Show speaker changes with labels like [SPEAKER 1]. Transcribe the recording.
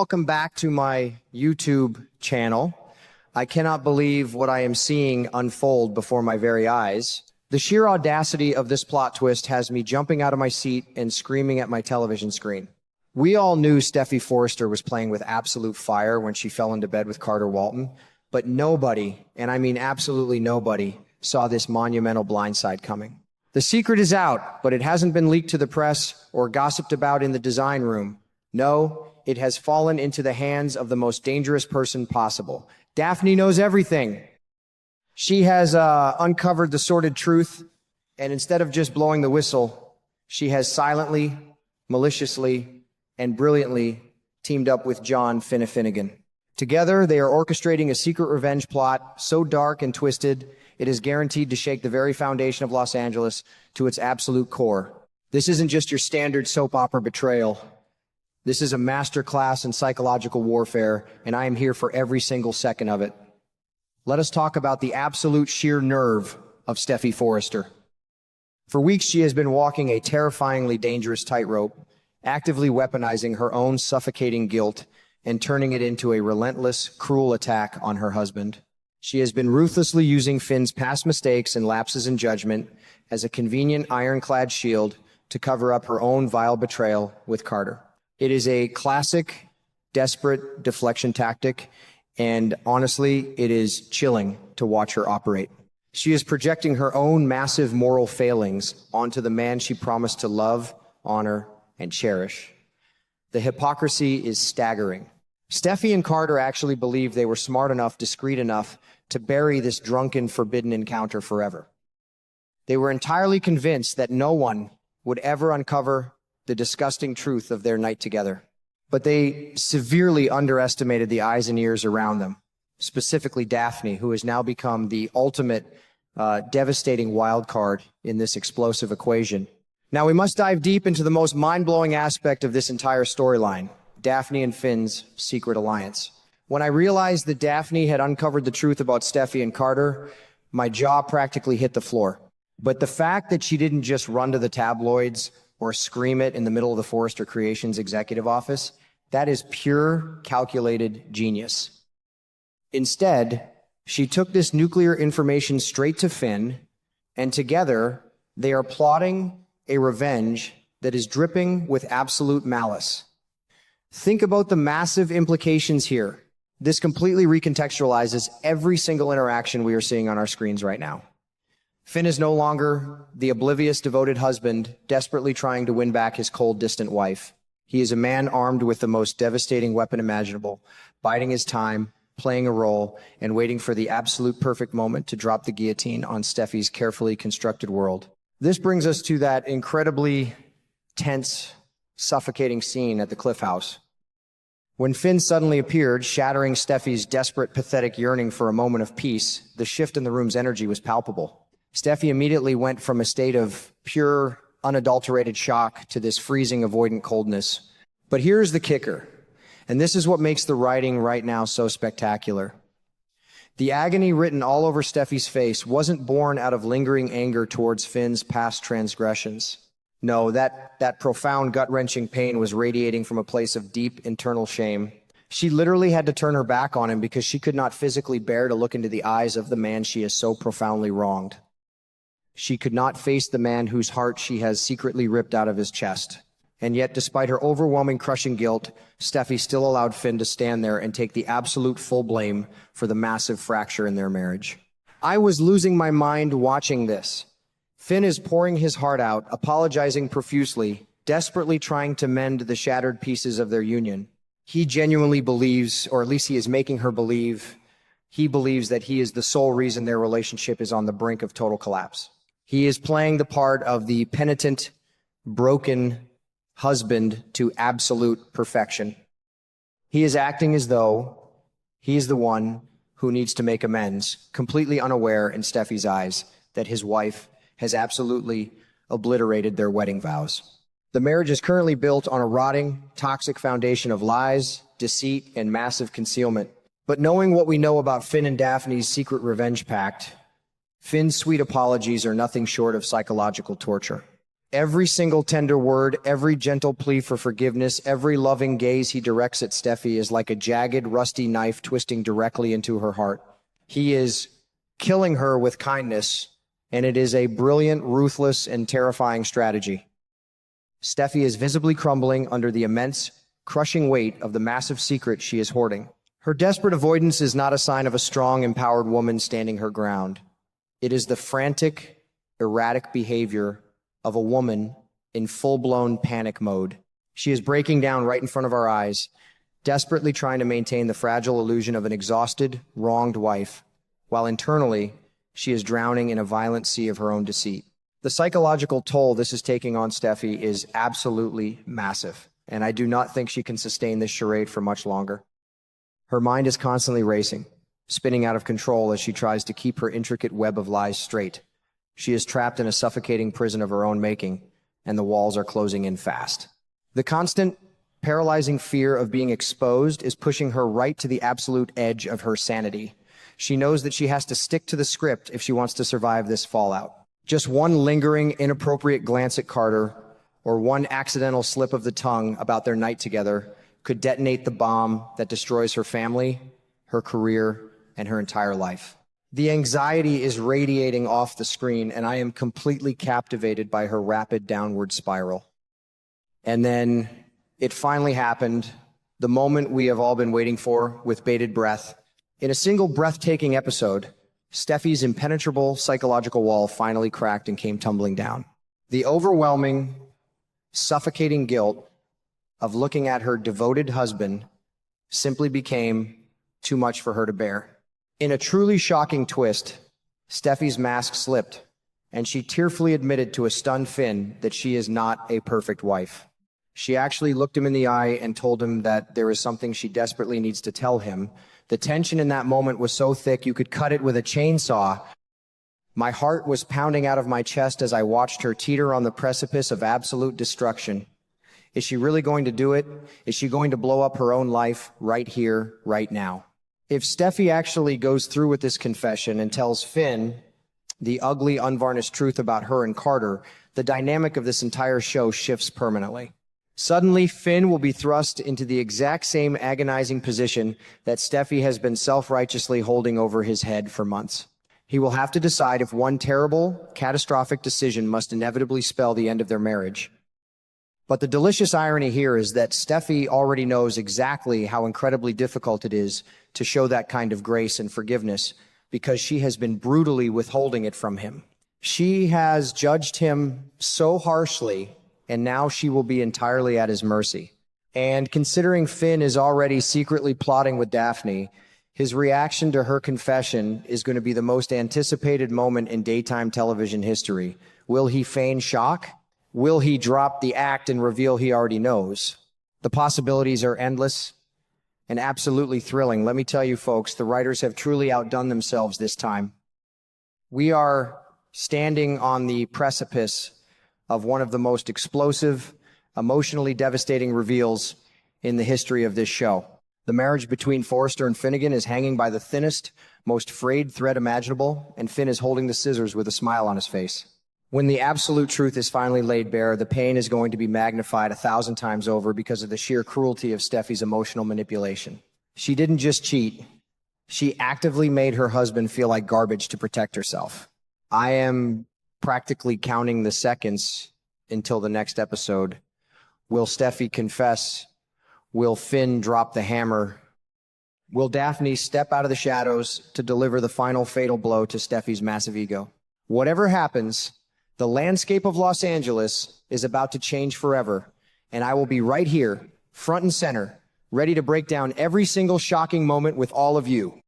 [SPEAKER 1] welcome back to my YouTube channel. I cannot believe what I am seeing unfold before my very eyes. The sheer audacity of this plot twist has me jumping out of my seat and screaming at my television screen. We all knew Steffi Forrester was playing with absolute fire when she fell into bed with Carter Walton, but nobody, and I mean absolutely nobody, saw this monumental blindside coming. The secret is out, but it hasn't been leaked to the press or gossiped about in the design room. No, it has fallen into the hands of the most dangerous person possible. Daphne knows everything. She has uncovered the sordid truth, and instead of just blowing the whistle, she has silently, maliciously, and brilliantly teamed up with John Finnegan. Together, they are orchestrating a secret revenge plot so dark and twisted, it is guaranteed to shake the very foundation of Los Angeles to its absolute core. This isn't just your standard soap opera betrayal. This is a masterclass in psychological warfare, and I am here for every single second of it. Let us talk about the absolute sheer nerve of Steffi Forrester. For weeks, she has been walking a terrifyingly dangerous tightrope, actively weaponizing her own suffocating guilt and turning it into a relentless, cruel attack on her husband. She has been ruthlessly using Finn's past mistakes and lapses in judgment as a convenient ironclad shield to cover up her own vile betrayal with Carter. It is a classic, desperate deflection tactic, and honestly, it is chilling to watch her operate. She is projecting her own massive moral failings onto the man she promised to love, honor, and cherish. The hypocrisy is staggering. Steffi and Carter actually believed they were smart enough, discreet enough to bury this drunken, forbidden encounter forever. They were entirely convinced that no one would ever uncover the disgusting truth of their night together. But they severely underestimated the eyes and ears around them, specifically Daphne, who has now become the ultimate devastating wild card in this explosive equation. Now we must dive deep into the most mind-blowing aspect of this entire storyline, Daphne and Finn's secret alliance. When I realized that Daphne had uncovered the truth about Steffi and Carter, my jaw practically hit the floor. But the fact that she didn't just run to the tabloids or scream it in the middle of the Forrester Creations executive office, that is pure, calculated genius. Instead, she took this nuclear information straight to Finn, and together, they are plotting a revenge that is dripping with absolute malice. Think about the massive implications here. This completely recontextualizes every single interaction we are seeing on our screens right now. Finn is no longer the oblivious, devoted husband desperately trying to win back his cold, distant wife. He is a man armed with the most devastating weapon imaginable, biding his time, playing a role, and waiting for the absolute perfect moment to drop the guillotine on Steffi's carefully constructed world. This brings us to that incredibly tense, suffocating scene at the Cliff House. When Finn suddenly appeared, shattering Steffi's desperate, pathetic yearning for a moment of peace, the shift in the room's energy was palpable. Steffi immediately went from a state of pure, unadulterated shock to this freezing, avoidant coldness. But here's the kicker, and this is what makes the writing right now so spectacular. The agony written all over Steffi's face wasn't born out of lingering anger towards Finn's past transgressions. No, that profound, gut-wrenching pain was radiating from a place of deep internal shame. She literally had to turn her back on him because she could not physically bear to look into the eyes of the man she has so profoundly wronged. She could not face the man whose heart she has secretly ripped out of his chest. And yet, despite her overwhelming, crushing guilt, Steffi still allowed Finn to stand there and take the absolute full blame for the massive fracture in their marriage. I was losing my mind watching this. Finn is pouring his heart out, apologizing profusely, desperately trying to mend the shattered pieces of their union. He genuinely believes, or at least he is making her believe, he believes that he is the sole reason their relationship is on the brink of total collapse. He is playing the part of the penitent, broken husband to absolute perfection. He is acting as though he is the one who needs to make amends, completely unaware in Steffi's eyes that his wife has absolutely obliterated their wedding vows. The marriage is currently built on a rotting, toxic foundation of lies, deceit, and massive concealment. But knowing what we know about Finn and Daphne's secret revenge pact, Finn's sweet apologies are nothing short of psychological torture. Every single tender word, every gentle plea for forgiveness, every loving gaze he directs at Steffi is like a jagged, rusty knife twisting directly into her heart. He is killing her with kindness, and it is a brilliant, ruthless, and terrifying strategy. Steffi is visibly crumbling under the immense, crushing weight of the massive secret she is hoarding. Her desperate avoidance is not a sign of a strong, empowered woman standing her ground. It is the frantic, erratic behavior of a woman in full-blown panic mode. She is breaking down right in front of our eyes, desperately trying to maintain the fragile illusion of an exhausted, wronged wife, while internally, she is drowning in a violent sea of her own deceit. The psychological toll this is taking on Steffi is absolutely massive, and I do not think she can sustain this charade for much longer. Her mind is constantly racing, spinning out of control as she tries to keep her intricate web of lies straight. She is trapped in a suffocating prison of her own making, and the walls are closing in fast. The constant, paralyzing fear of being exposed is pushing her right to the absolute edge of her sanity. She knows that she has to stick to the script if she wants to survive this fallout. Just one lingering, inappropriate glance at Carter, or one accidental slip of the tongue about their night together, could detonate the bomb that destroys her family, her career, and her entire life. The anxiety is radiating off the screen, and I am completely captivated by her rapid downward spiral. And then it finally happened, the moment we have all been waiting for with bated breath. In a single breathtaking episode, Steffi's impenetrable psychological wall finally cracked and came tumbling down. The overwhelming, suffocating guilt of looking at her devoted husband simply became too much for her to bear. In a truly shocking twist, Steffi's mask slipped, and she tearfully admitted to a stunned Finn that she is not a perfect wife. She actually looked him in the eye and told him that there is something she desperately needs to tell him. The tension in that moment was so thick you could cut it with a chainsaw. My heart was pounding out of my chest as I watched her teeter on the precipice of absolute destruction. Is she really going to do it? Is she going to blow up her own life right here, right now? If Steffi actually goes through with this confession and tells Finn the ugly, unvarnished truth about her and Carter, the dynamic of this entire show shifts permanently. Suddenly, Finn will be thrust into the exact same agonizing position that Steffi has been self-righteously holding over his head for months. He will have to decide if one terrible, catastrophic decision must inevitably spell the end of their marriage. But the delicious irony here is that Steffi already knows exactly how incredibly difficult it is to show that kind of grace and forgiveness because she has been brutally withholding it from him. She has judged him so harshly, and now she will be entirely at his mercy. And considering Finn is already secretly plotting with Daphne, his reaction to her confession is going to be the most anticipated moment in daytime television history. Will he feign shock? Will he drop the act and reveal he already knows? The possibilities are endless and absolutely thrilling. Let me tell you, folks, the writers have truly outdone themselves this time. We are standing on the precipice of one of the most explosive, emotionally devastating reveals in the history of this show. The marriage between Forrester and Finnegan is hanging by the thinnest, most frayed thread imaginable, and Finn is holding the scissors with a smile on his face. When the absolute truth is finally laid bare, the pain is going to be magnified 1,000 times over because of the sheer cruelty of Steffi's emotional manipulation. She didn't just cheat. She actively made her husband feel like garbage to protect herself. I am practically counting the seconds until the next episode. Will Steffi confess? Will Finn drop the hammer? Will Daphne step out of the shadows to deliver the final fatal blow to Steffi's massive ego? Whatever happens, the landscape of Los Angeles is about to change forever, and I will be right here, front and center, ready to break down every single shocking moment with all of you.